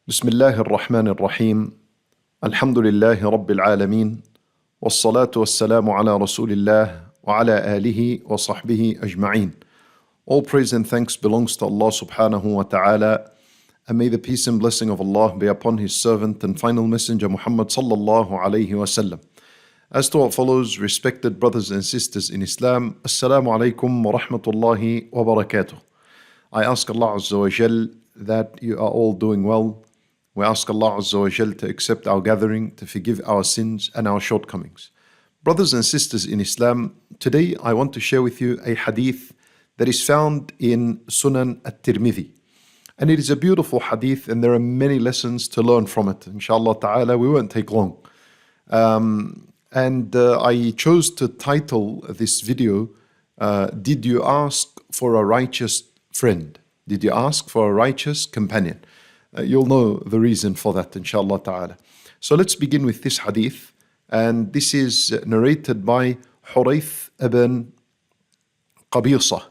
بسم الله الرحمن الرحيم. الحمد لله رب العالمين، والصلاة والسلام على رسول الله وعلى آله وصحبه أجمعين. All praise and thanks belongs to Allah subhanahu wa ta'ala, and may the peace and blessing of Allah be upon His servant and final messenger Muhammad sallallahu alayhi wa sallam. As to what follows, respected brothers and sisters in Islam, Assalamu alaikum wa rahmatullahi wa barakatuh. I ask Allah Azza wa Jal that you are all doing well. We ask Allah Azza wa Jal to accept our gathering, to forgive our sins and our shortcomings. Brothers and sisters in Islam, today I want to share with you a hadith that is found in Sunan at-Tirmidhi. And it is a beautiful hadith and there are many lessons to learn from it. Inshallah ta'ala, we won't take long. I chose to title this video, Did you ask for a righteous friend? Did you ask for a righteous companion? You'll know the reason for that, inshallah ta'ala. So let's begin with this hadith. And this is narrated by Hurayth ibn Qabisa.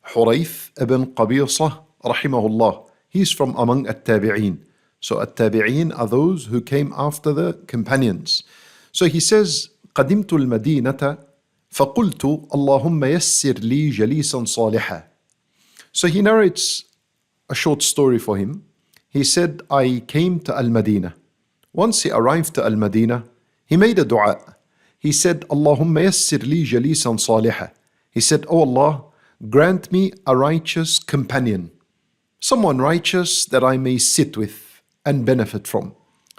Hurayth ibn Qabisa, rahimahullah. He's from among at-tabi'een. So at-tabi'een are those who came after the companions. So he says, قدمت المدينة فقلت اللهم يسر لي جليسا صالحا. So he narrates a short story for him. He said, I came to Al-Madinah. Once he arrived to Al-Madinah, he made a dua. He said, Allahumma yassir li jalisan saliha. He said, Oh Allah, grant me a righteous companion, someone righteous that I may sit with and benefit from.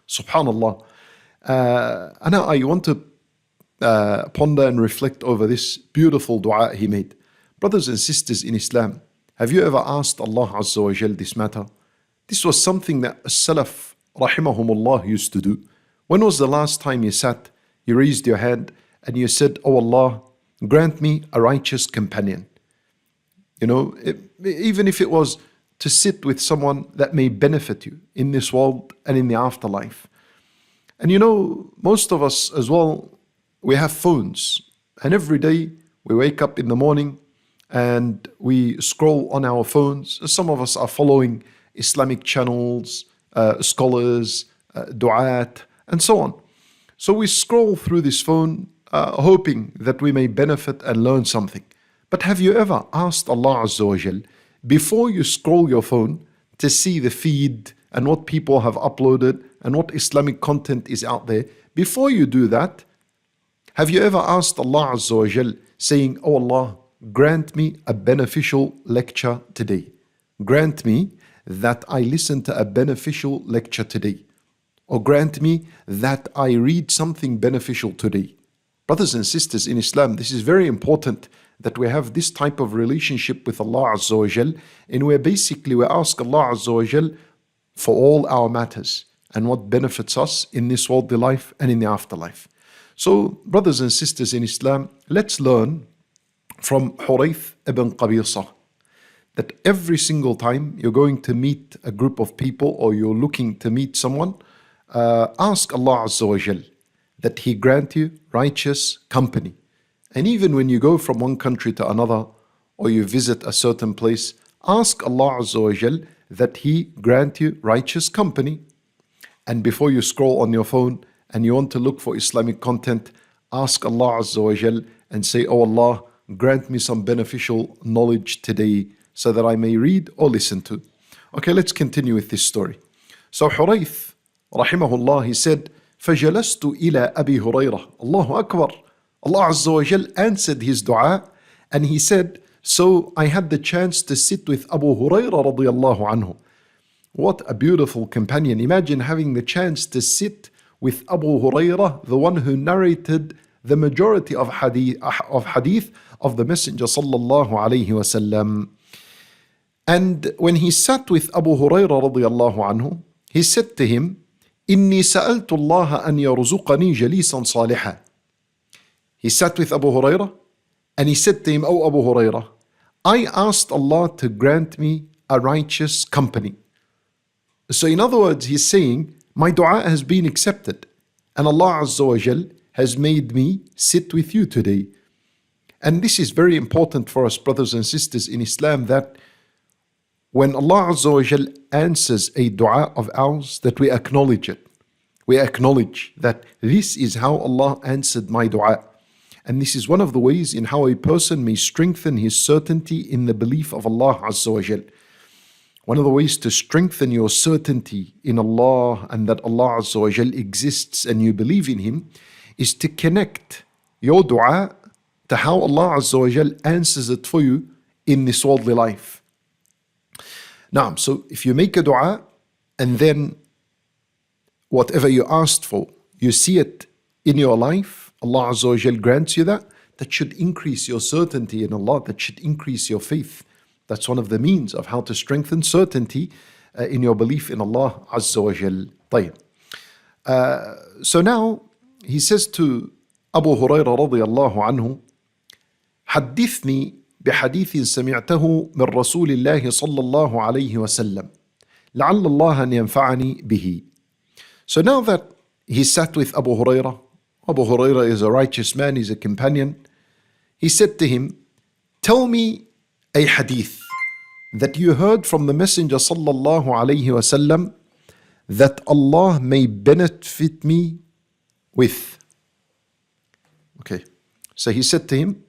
Subhanallah. And I want to ponder and reflect over this beautiful dua he made. Brothers and sisters in Islam, have you ever asked Allah Azza wa Jal this matter? This was something that as-Salaf, rahimahumullah, used to do. When was the last time you sat, you raised your hand, and you said, Oh Allah, grant me a righteous companion? You know, even if it was to sit with someone that may benefit you in this world and in the afterlife. And you know, most of us as well, we have phones. And every day we wake up in the morning and we scroll on our phones. Some of us are following Islamic channels, scholars, du'at, and so on. So we scroll through this phone hoping that we may benefit and learn something. But have you ever asked Allah Azza wa Jal, before you scroll your phone, to see the feed and what people have uploaded and what Islamic content is out there? Before you do that, have you ever asked Allah Azza wa Jal, saying, Oh Allah, grant me a beneficial lecture today. Grant me that I listen to a beneficial lecture today. Or grant me that I read something beneficial today. Brothers and sisters in Islam, this is very important that we have this type of relationship with Allah Azza wa Jal, in where basically we ask Allah Azza wa Jal for all our matters and what benefits us in this worldly life and in the afterlife. So, brothers and sisters in Islam, let's learn from Hurayth ibn Qabisa that every single time you're going to meet a group of people or you're looking to meet someone, ask Allah Azza wa Jal that He grant you righteous company. And even when you go from one country to another or you visit a certain place, ask Allah Azza wa Jal that He grant you righteous company. And before you scroll on your phone and you want to look for Islamic content, ask Allah Azza wa Jal and say, Oh Allah, grant me some beneficial knowledge today so that I may read or listen to. Okay, let's continue with this story. So Hurayth, rahimahullah, he said, فَجَلَسْتُ إِلَىٰ أَبِي هُرَيْرَةَ. Allahu Akbar. Allah Azza wa Jal answered his dua and he said, so I had the chance to sit with Abu Hurairah radiyallahu anhu. What a beautiful companion. Imagine having the chance to sit with Abu Hurairah, the one who narrated the majority of hadith of the Messenger sallallahu alayhi wasallam. And when he sat with Abu Hurairah radiyallahu anhu, he said to him, إِنِّي سَأَلْتُ اللَّهَ أَنْ يَرْزُقَنِي جَلِيسًا صَالِحًا. He sat with Abu Hurairah and he said to him, Oh Abu Hurairah, I asked Allah to grant me a righteous company. So in other words, he's saying, my dua has been accepted and Allah Azza wa Jal has made me sit with you today. And this is very important for us, brothers and sisters in Islam, that when Allah Azza wa Jal answers a dua of ours, that we acknowledge it. We acknowledge that this is how Allah answered my dua. And this is one of the ways in how a person may strengthen his certainty in the belief of Allah Azza wa Jal. One of the ways to strengthen your certainty in Allah and that Allah Azza wa Jal exists and you believe in Him is to connect your dua to how Allah Azza wa Jal answers it for you in this worldly life. Now, so if you make a dua and then whatever you asked for, you see it in your life, Allah Azza wa Jal grants you that, that should increase your certainty in Allah, that should increase your faith. That's one of the means of how to strengthen certainty in your belief in Allah Azza wa Jal. طيب. So now he says to Abu Hurairah رضي الله عنه, حدثني بحديث سمعته من رسول الله صلى الله عليه وسلم لعل الله أن ينفعني به. So now that he sat with Abu Hurairah is a righteous man, he's a companion, he said to him, tell me a hadith that you heard from the Messenger sallallahu alayhi wasallam that Allah may benefit me with. Okay, so he said to him,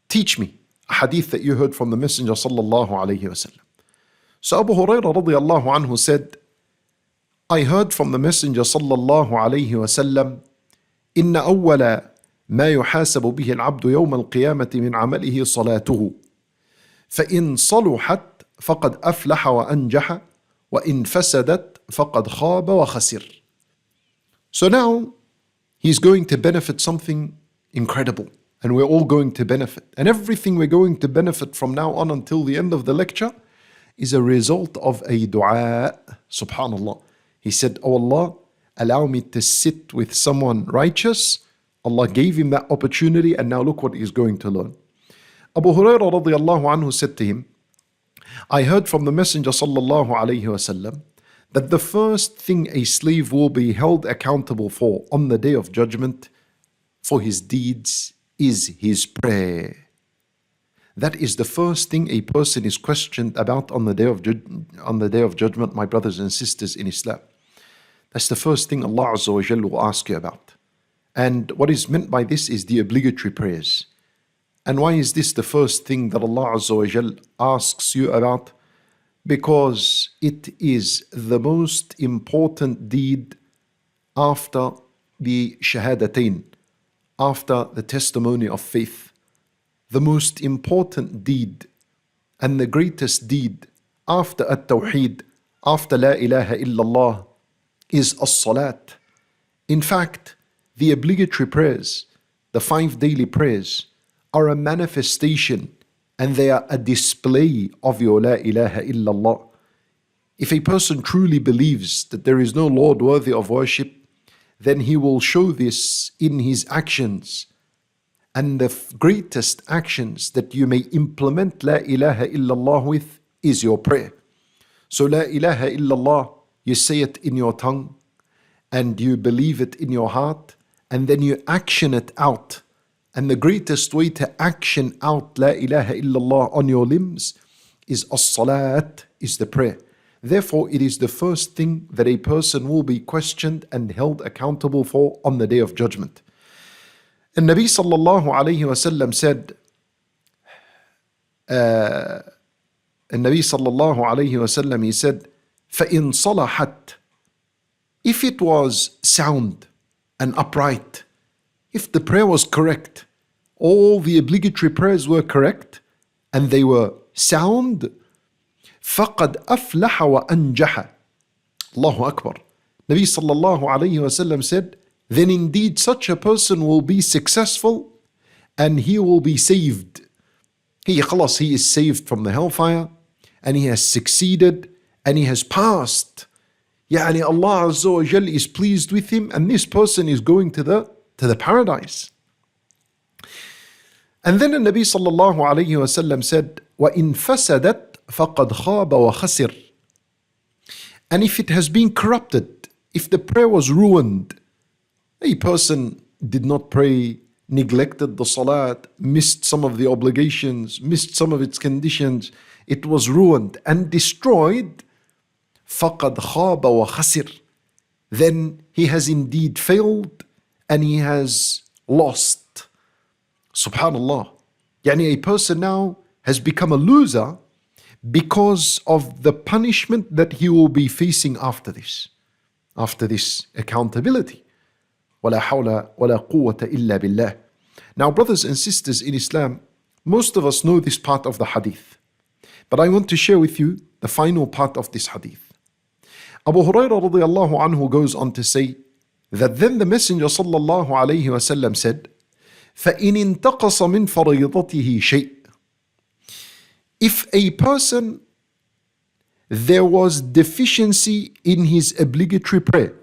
teach me a hadith that you heard from the Messenger sallallahu alayhi wasallam. So Abu Hurairah radiyallahu anhu said, I heard from the Messenger sallallahu alayhi wasallam, إن أول ما يحاسب به العبد يوم القيامة من عمله صلاته فإن صلحت فقد أفلح وأنجح وإن فسدت فقد خاب وخسر. So now he's going to benefit something incredible, and we're all going to benefit. And everything we're going to benefit from now on until the end of the lecture is a result of a dua. Subhanallah. He said, oh Allah, allow me to sit with someone righteous. Allah gave him that opportunity, and now look what he's going to learn. Abu Hurairah radiyallahu anhu said to him, I heard from the Messenger sallallahu alayhi wasallam that the first thing a slave will be held accountable for on the day of judgment for his deeds is his prayer. That is the first thing a person is questioned about on the day of judgment, my brothers and sisters in Islam. That's the first thing Allah Azza wa Jalla will ask you about. And what is meant by this is the obligatory prayers. And why is this the first thing that Allah Azza wa Jal asks you about? Because it is the most important deed after the shahadatain, after the testimony of faith. The most important deed and the greatest deed after at-tawheed, after la ilaha illallah, is as-salat. In fact, the obligatory prayers, the 5 daily prayers, are a manifestation and they are a display of your la ilaha illallah. If a person truly believes that there is no Lord worthy of worship, then he will show this in his actions. And the greatest actions that you may implement la ilaha illallah with is your prayer. So la ilaha illallah, you say it in your tongue and you believe it in your heart, and then you action it out. And the greatest way to action out la ilaha illallah on your limbs is as-salat, is the prayer. Therefore, it is the first thing that a person will be questioned and held accountable for on the day of judgment. And Nabi sallallahu alayhi wasallam said, Nabi sallallahu alayhi wasallam, he said, فَإِن صَلَحَتْ, if it was sound and upright, if the prayer was correct, all the obligatory prayers were correct, and they were sound, فَقَدْ أَفْلَحَ وَأَنْجَحَ. Allahu Akbar. Nabi sallallahu alayhi wasallam said, then indeed such a person will be successful and he will be saved. He is saved from the hellfire, and he has succeeded and he has passed. Yani Allah Azza wa Jal is pleased with him, and this person is going to the paradise. And then the Nabi sallallahu alayhi wasallam said, وَإِن فَسَدَتْ فَقَدْ خَابَ وَخَسِرْ. And if it has been corrupted, if the prayer was ruined, a person did not pray neglected the salat, missed some of the obligations, missed some of its conditions, it was ruined and destroyed, فَقَدْ خَابَ وَخَسِرْ, then he has indeed failed and he has lost. Subhanallah. Yani a person now has become a loser because of the punishment that he will be facing after this accountability. وَلَا حَوْلَ وَلَا قُوَّةَ إِلَّا بِاللَّهِ. Now, brothers and sisters in Islam, most of us know this part of the hadith. But I want to share with you the final part of this hadith. Abu Hurairah radiallahu anhu goes on to say that then the Messenger sallallahu alayhi wasallam said, فَإِنِ انْتَقَصَ مِنْ فَرِيضَتِهِ شَيْءٍ. If a person, there was deficiency in his obligatory prayer.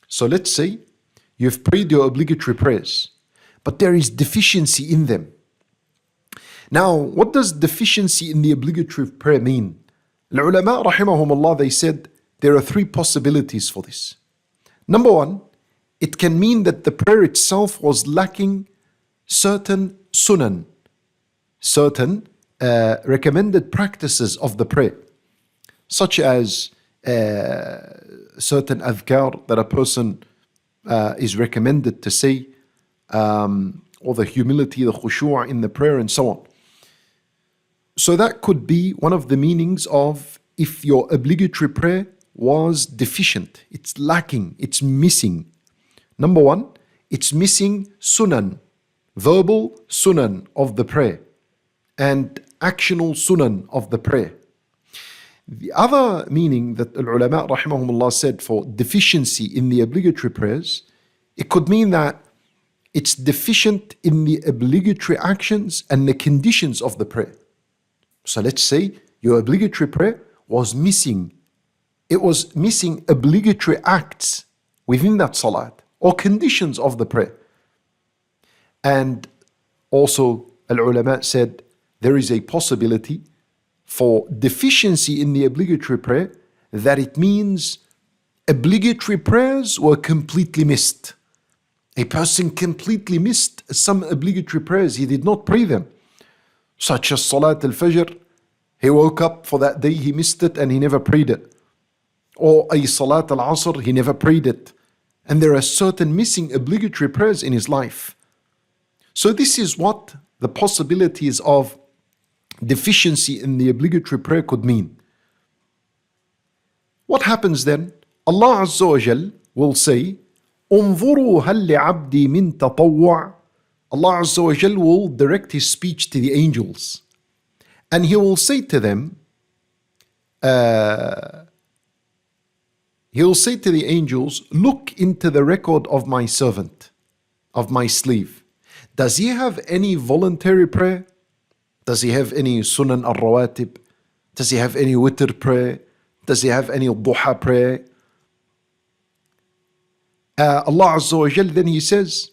So let's say you've prayed your obligatory prayers, but there is deficiency in them. Now, what does deficiency in the obligatory prayer mean? The ulama rahimahumullah, they said there are three possibilities for this. Number one, it can mean that the prayer itself was lacking certain sunan, certain recommended practices of the prayer, such as certain adhkar that a person is recommended to say, or the humility, the khushu' in the prayer, and so on. So that could be one of the meanings of if your obligatory prayer was deficient, it's lacking, it's missing. Number one, it's missing sunan, verbal sunan of the prayer, and actional sunan of the prayer. The other meaning that the ulama rahimahumullah said for deficiency in the obligatory prayers, it could mean that it's deficient in the obligatory actions and the conditions of the prayer. So let's say your obligatory prayer was missing. It was missing obligatory acts within that salat or conditions of the prayer. And also, al-ulama said there is a possibility for deficiency in the obligatory prayer that it means obligatory prayers were completely missed. A person completely missed some obligatory prayers. He did not pray them. Such as Salat al-Fajr. He woke up for that day, he missed it and he never prayed it. Or a Salat al-Asr, he never prayed it. And there are certain missing obligatory prayers in his life. So this is what the possibilities of deficiency in the obligatory prayer could mean. What happens then? Allah Azza wa Jal will say, انظروا هل لعبدي من تطوع. Allah Azza wa Jal will direct his speech to the angels. And he will say to them, he will say to the angels, look into the record of my servant, of my slave. Does he have any voluntary prayer? Does he have any sunan al-rawatib? Does he have any witr prayer? Does he have any duha prayer? Allah Azza wa Jal then he says,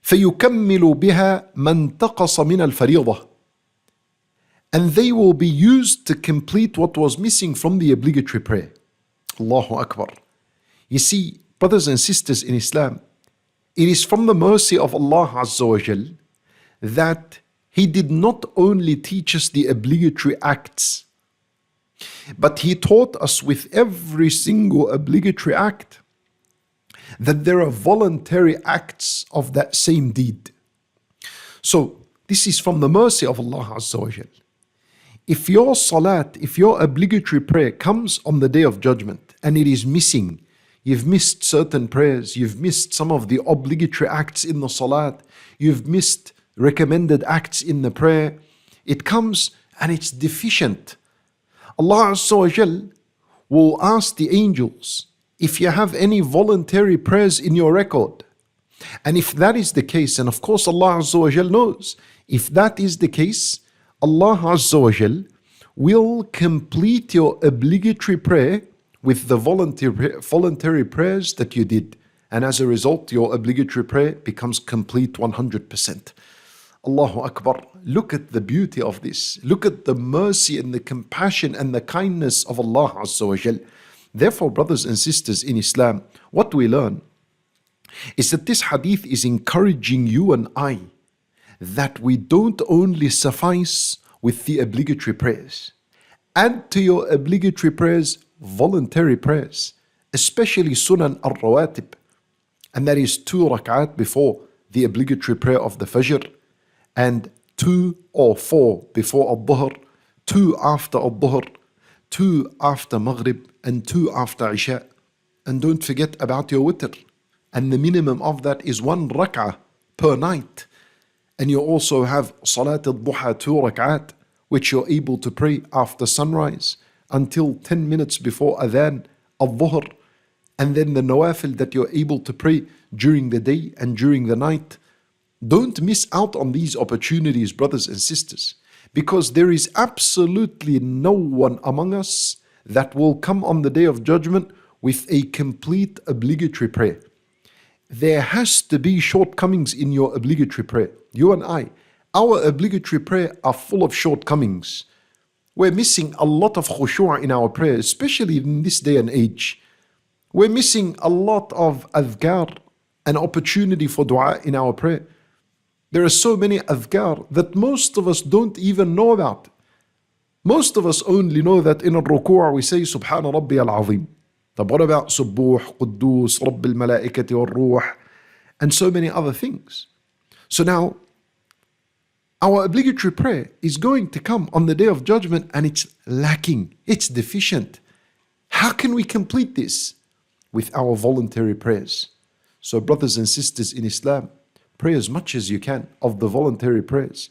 فَيُكَمِّلُ بِهَا مَنْ تَقَصَ مِنَ الْفَرِيضَةِ. And they will be used to complete what was missing from the obligatory prayer. Allahu Akbar. You see, brothers and sisters in Islam, it is from the mercy of Allah Azza wa Jal that He did not only teach us the obligatory acts, but He taught us with every single obligatory act that there are voluntary acts of that same deed. So, this is from the mercy of Allah Azza wa Jal. If your salat, if your obligatory prayer comes on the day of judgment and it is missing, you've missed certain prayers, you've missed some of the obligatory acts in the salat, you've missed recommended acts in the prayer, it comes and it's deficient. Allah Azza wa Jal will ask the angels if you have any voluntary prayers in your record. And if that is the case, and of course Allah Azza wa Jal knows, if that is the case, Allah Azza wa Jal will complete your obligatory prayer with the voluntary prayers that you did. And as a result, your obligatory prayer becomes complete 100%. Allahu Akbar. Look at the beauty of this. Look at the mercy and the compassion and the kindness of Allah Azza wa Jal. Therefore, brothers and sisters in Islam, what we learn is that this hadith is encouraging you and I that we don't only suffice with the obligatory prayers. Add to your obligatory prayers voluntary prayers, especially Sunan al-Rawatib, and that is 2 rak'at before the obligatory prayer of the Fajr, and 2 or 4 before al-Dhuhr, 2 after al-Dhuhr, 2 after Maghrib, and 2 after Isha. And don't forget about your witr. And the minimum of that is 1 rak'ah per night. And you also have Salat al-Duha 2 rak'at, which you're able to pray after sunrise until 10 minutes before Adhan al-Dhuhr. And then the nawafil that you're able to pray during the day and during the night. Don't miss out on these opportunities, brothers and sisters, because there is absolutely no one among us that will come on the Day of Judgment with a complete obligatory prayer. There has to be shortcomings in your obligatory prayer. You and I, our obligatory prayer are full of shortcomings. We're missing a lot of khushu' in our prayer, especially in this day and age. We're missing a lot of adhkar, an opportunity for dua in our prayer. There are so many adhkar that most of us don't even know about. Most of us only know that in al-ruku' we say Subhana Rabbi al-Azim. But what about Subbuh, Quddus, Rabb al-Malaikati wal-Ruh, and so many other things. So now, our obligatory prayer is going to come on the Day of Judgment and it's lacking, it's deficient. How can we complete this? With our voluntary prayers. So brothers and sisters in Islam, pray as much as you can of the voluntary prayers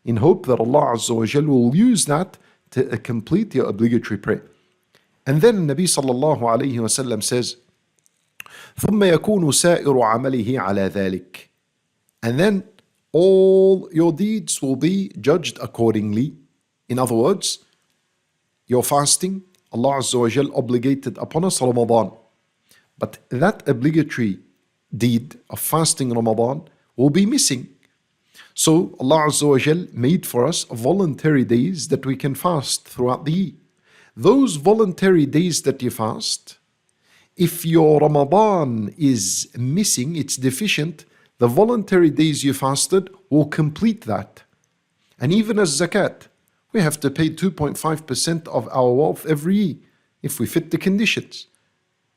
in hope that Allah Azza wa Jal will use that to complete your obligatory prayer. And then Nabi sallallahu alayhi wa sallam says, ثُمَّ يَكُونُ سَائِرُ عَمَلِهِ عَلَى ذَلِكَ. And then all your deeds will be judged accordingly. In other words, your fasting, Allah Azza wa Jal obligated upon us Ramadan. But that obligatory deed of fasting Ramadan will be missing. So Allah Azza wa Jal made for us voluntary days that we can fast throughout the year. Those voluntary days that you fast, if your Ramadan is missing, it's deficient, the voluntary days you fasted will complete that. And even as zakat, we have to pay 2.5% of our wealth every year if we fit the conditions.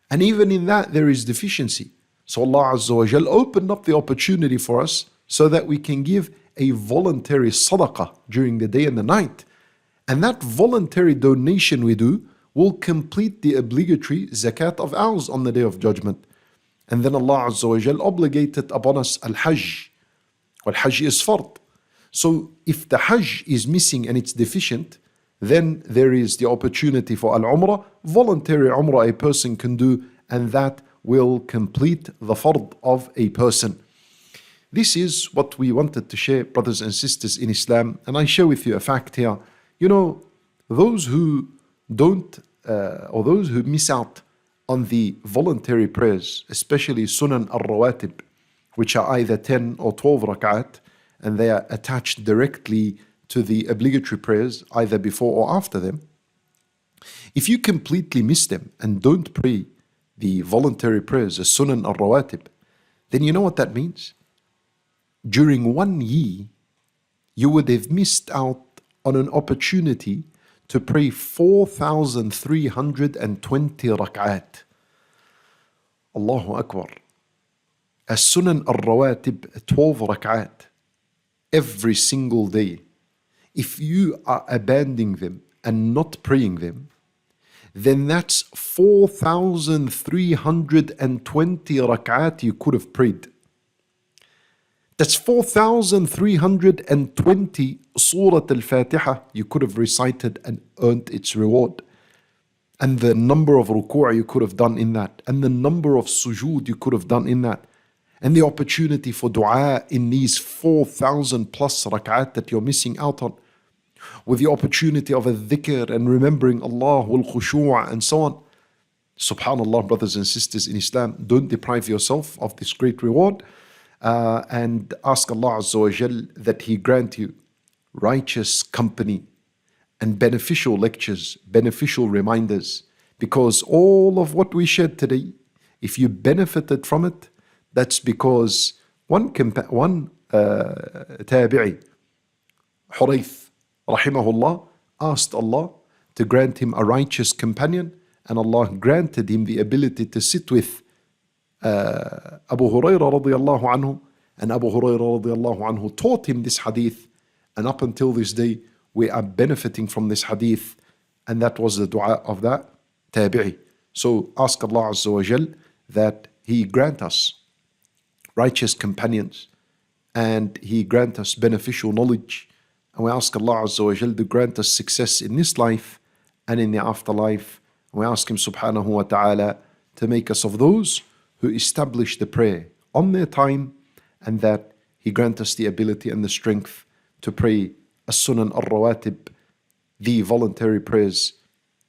And even in that there is deficiency. So Allah Azza wa Jal opened up the opportunity for us so that we can give a voluntary sadaqah during the day and the night. And that voluntary donation we do will complete the obligatory zakat of ours on the Day of Judgment. And then Allah Azza wa Jal obligated upon us al-Hajj. Al-Hajj is fard. So if the Hajj is missing and it's deficient, then there is the opportunity for al-Umrah, voluntary Umrah a person can do, and that will complete the fard of a person. This is what we wanted to share, brothers and sisters in Islam. And I share with you a fact here. You know, those who don't, or those who miss out on the voluntary prayers, especially Sunan al-Rawatib, which are either 10 or 12 rak'at, and they are attached directly to the obligatory prayers, either before or after them. If you completely miss them and don't pray the voluntary prayers, the Sunan al-Rawatib, then you know what that means? During 1 year, you would have missed out on an opportunity to pray 4,320 rak'at. Allahu Akbar. As Sunan al-Rawatib, 12 rak'at every single day. If you are abandoning them and not praying them, then that's 4,320 rak'at you could have prayed. That's 4,320 Surah Al-Fatiha you could have recited and earned its reward. And the number of ruku' you could have done in that. And the number of sujood you could have done in that. And the opportunity for dua in these 4,000 plus rak'at that you're missing out on. With the opportunity of a dhikr and remembering Allah wal khushu' and so on. Subhanallah, brothers and sisters in Islam, don't deprive yourself of this great reward. And ask Allah Azza wa Jal that He grant you righteous company and beneficial lectures, beneficial reminders. Because all of what we shared today, if you benefited from it, That's because one tabi'i, Hurayth, rahimahullah, asked Allah to grant him a righteous companion, and Allah granted him the ability to sit with Abu Hurairah radiallahu anhu, and Abu Hurairah radiallahu anhu taught him this hadith, and up until this day we are benefiting from this hadith, and that was the dua of that tabi'i. So ask Allah Azza wa Jal that He grant us righteous companions, and He grant us beneficial knowledge, and we ask Allah Azza wa Jal to grant us success in this life and in the afterlife. And we ask Him subhanahu wa ta'ala to make us of those who establish the prayer on their time, and that He grant us the ability and the strength to pray as-sunan al-rawatib, the voluntary prayers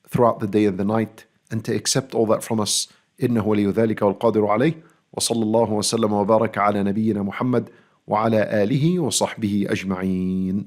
throughout the day and the night, and to accept all that from us. إنه ولي ذلك والقادر عليه وصلى الله وسلم وبارك على نبينا محمد وعلى آله وصحبه أجمعين.